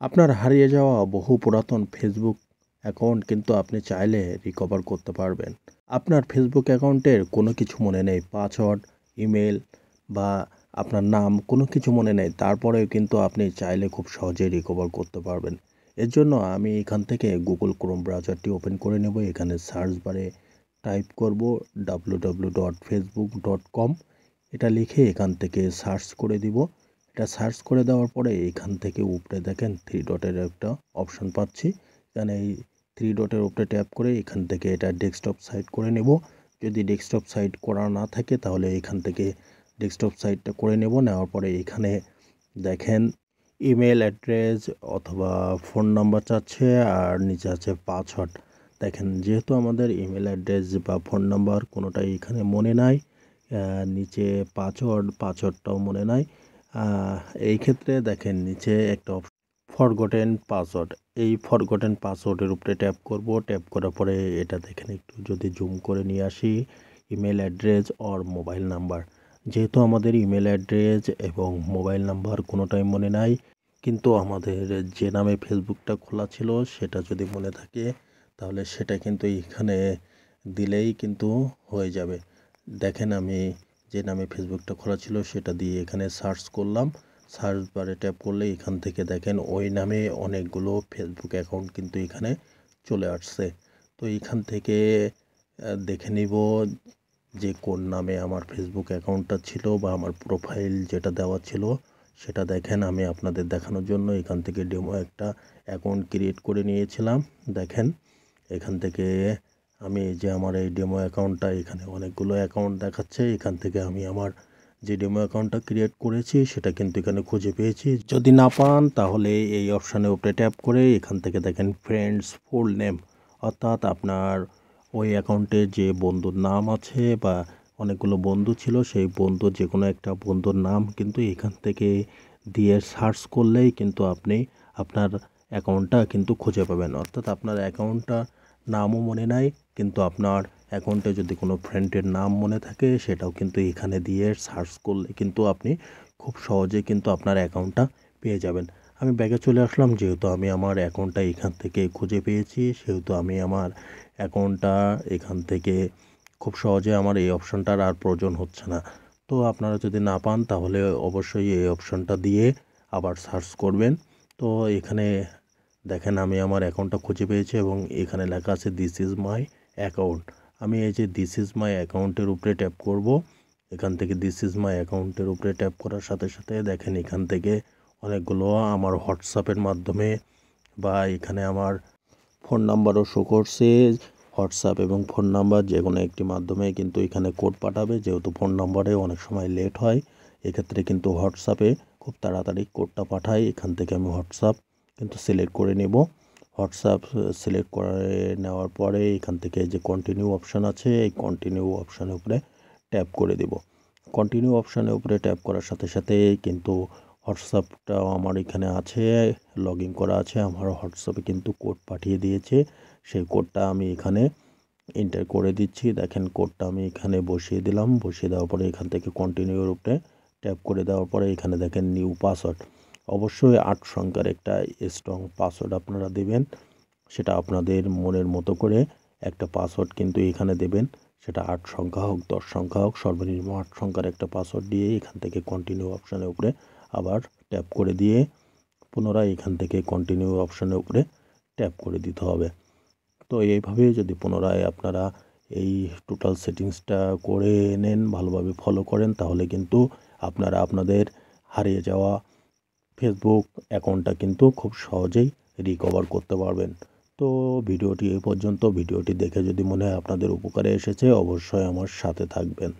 আপনার হারিয়ে যাওয়া বহু পুরাতন ফেসবুক অ্যাকাউন্ট কিন্তু আপনি চাইলে রিকভার করতে পারবেন। আপনার ফেসবুক অ্যাকাউন্টের কোনো কিছু মনে নেই, পাসওয়ার্ড, ইমেল বা আপনার নাম কোনো কিছু মনে নেই। তারপরেও কিন্তু আপনি চাইলে খুব সহজেই রিকভার করতে পারবেন। এর জন্য আমি এখান থেকে গুগল ক্রোম ব্রাউজারটি ওপেন করে নেব। এখানে সার্চ বারে টাইপ করব www.facebook.com। এটা লিখে এখান থেকে সার্চ করে দিব। এটা সার্চ করে দেওয়ার পরে এখান থেকে উপরে দেখেন 3 ডটের একটা অপশন পাচ্ছি। এখানে এই 3 ডটের উপরে ট্যাপ করে এখান থেকে এটা ডেস্কটপ সাইট করে নেব। যদি ডেস্কটপ সাইট করা না থাকে তাহলে এখান থেকে ডেস্কটপ সাইটটা করে নেব। নেওয়ার পরে এখানে দেখেন ইমেল অ্যাড্রেস অথবা ফোন নাম্বার চাচ্ছে আর নিচে আছে পাসওয়ার্ড। দেখেন যেহেতু আমাদের ইমেল অ্যাড্রেস বা ফোন নাম্বার কোনোটাই এখানে মনে নাই, নিচে পাসওয়ার্ডটাও মনে নাই। এই ক্ষেত্রে দেখেন নিচে একটা ফরগটেন পাসওয়ার্ড, এই ফরগটেন পাসওয়ার্ডের উপরে ট্যাপ করব। ট্যাপ করার পরে এটা দেখেন একটু যদি জুম করে নিয়ে আসি, email address or mobile number. যেহেতু আমাদের ইমেল অ্যাড্রেস এবং মোবাইল নাম্বার কোনোটাই মনে নাই, কিন্তু আমাদের যে নামে ফেসবুকটা খোলা ছিল সেটা যদি মনে থাকে তাহলে সেটা কিন্তু এখানে দিলেই কিন্তু হয়ে যাবে। দেখেন আমি যে নামে ফেসবুকটা খোলা ছিল সেটা দিয়ে এখানে সার্চ করলাম। সার্চ বারে ট্যাপ করলে এখান থেকে দেখেন ওই নামে অনেকগুলো ফেসবুক অ্যাকাউন্ট কিন্তু এখানে চলে আসছে। তো এখান থেকে দেখে নিব যে কোন নামে আমার ফেসবুক অ্যাকাউন্টটা ছিল বা আমার প্রোফাইল যেটা দেওয়া ছিল সেটা। দেখেন আমি আপনাদের দেখানোর জন্য এখান থেকে ডেমো একটা অ্যাকাউন্ট ক্রিয়েট করে নিয়েছিলাম। দেখেন এখান থেকে আমি যে আমার এই ডেমো অ্যাকাউন্টটা, এখানে অনেকগুলো অ্যাকাউন্ট দেখাচ্ছে। এখান থেকে আমি আমার যে ডেমো অ্যাকাউন্টটা ক্রিয়েট করেছি সেটা কিন্তু এখানে খুঁজে পেয়েছি। যদি না পান তাহলে এই অপশানের উপরে ট্যাপ করে এখান থেকে দেখেন ফ্রেন্ডস ফুল নেম, অর্থাৎ আপনার ওই অ্যাকাউন্টে যে বন্ধুর নাম আছে বা অনেকগুলো বন্ধু ছিল সেই বন্ধুর যে কোনো একটা বন্ধুর নাম কিন্তু এখান থেকে দিয়ে সার্চ করলেই কিন্তু আপনি আপনার অ্যাকাউন্টটা কিন্তু খুঁজে পাবেন। অর্থাৎ আপনার অ্যাকাউন্টটা নামও মনে নাই, কিন্তু আপনার অ্যাকাউন্টে যদি কোনো ফ্রেন্ডের নাম মনে থাকে সেটাও কিন্তু এখানে দিয়ে সার্চ করলে কিন্তু আপনি খুব সহজে কিন্তু আপনার অ্যাকাউন্টটা পেয়ে যাবেন। আমি ব্যাগে চলে আসলাম, যেহেতু আমি আমার অ্যাকাউন্টটা এখান থেকে খুঁজে পেয়েছি সেহেতু আমি আমার অ্যাকাউন্টটা এখান থেকে খুব সহজে আমার এই অপশানটার আর প্রয়োজন হচ্ছে না। তো আপনারা যদি না পান তাহলে অবশ্যই এই অপশানটা দিয়ে আবার সার্চ করবেন। তো এখানে দেখেন আমি আমার অ্যাকাউন্টটা খুঁজে পেয়েছি এবং এখানে লেখা আছে দিস ইজ মাই অ্যাকাউন্ট। আমি এই যে দিস ইজ মাই অ্যাকাউন্টের উপরে ট্যাপ করব। এখান থেকে দিস ইজ মাই অ্যাকাউন্টের উপরে ট্যাপ করার সাথে সাথে দেখেন এখান থেকে অনেকগুলো আমার হোয়াটসঅ্যাপের মাধ্যমে বা এখানে আমার ফোন নাম্বারও শো করছে। হোয়াটসঅ্যাপ এবং ফোন নাম্বার যে কোনো একটি মাধ্যমে কিন্তু এখানে কোড পাঠাবে। যেহেতু ফোন নাম্বারে অনেক সময় লেট হয়, এক্ষেত্রে কিন্তু হোয়াটসঅ্যাপে খুব তাড়াতাড়ি কোডটা পাঠায়। এখান থেকে আমি হোয়াটসঅ্যাপ কিন্তু সিলেক্ট করে নেব। হোয়াটসঅ্যাপ সিলেক্ট করে নেওয়ার পরে এখান থেকে যে কন্টিনিউ অপশান আছে এই কন্টিনিউ অপশানের উপরে ট্যাপ করে দেব। কন্টিনিউ অপশানের উপরে ট্যাপ করার সাথে সাথে কিন্তু হোয়াটসঅ্যাপটাও আমার এখানে আছে, লগ ইন করা আছে। আমার হোয়াটসঅ্যাপে কিন্তু কোড পাঠিয়ে দিয়েছে, সেই কোডটা আমি এখানে এন্টার করে দিচ্ছি। দেখেন কোডটা আমি এখানে বসিয়ে দিলাম। বসিয়ে দেওয়ার পরে এখান থেকে কন্টিনিউর উপরে ট্যাপ করে দেওয়ার পরে এখানে দেখেন নিউ পাসওয়ার্ড। অবশ্যই 8 সংখ্যার একটা স্ট্রং পাসওয়ার্ড আপনারা দেবেন। সেটা আপনাদের মনের মতো করে একটা পাসওয়ার্ড কিন্তু এখানে দেবেন। সেটা 8 সংখ্যা হোক 10 সংখ্যা হোক, সর্বনিম্ন 8 সংখ্যার একটা পাসওয়ার্ড দিয়ে এখান থেকে কন্টিনিউ অপশানের উপরে আবার ট্যাপ করে দিয়ে পুনরায় এখান থেকে কন্টিনিউ অপশানের উপরে ট্যাপ করে দিতে হবে। তো এইভাবে যদি পুনরায় আপনারা এই টোটাল সেটিংসটা করে নেন, ভালোভাবে ফলো করেন, তাহলে কিন্তু আপনারা আপনাদের হারিয়ে যাওয়া ফেসবুক অ্যাকাউন্টটা কিন্তু খুব সহজেই রিকভার করতে পারবেন। তো ভিডিওটি এই পর্যন্ত। ভিডিওটি দেখে যদি মনে হয় আপনাদের উপকারে এসেছে অবশ্যই আমার সাথে থাকবেন।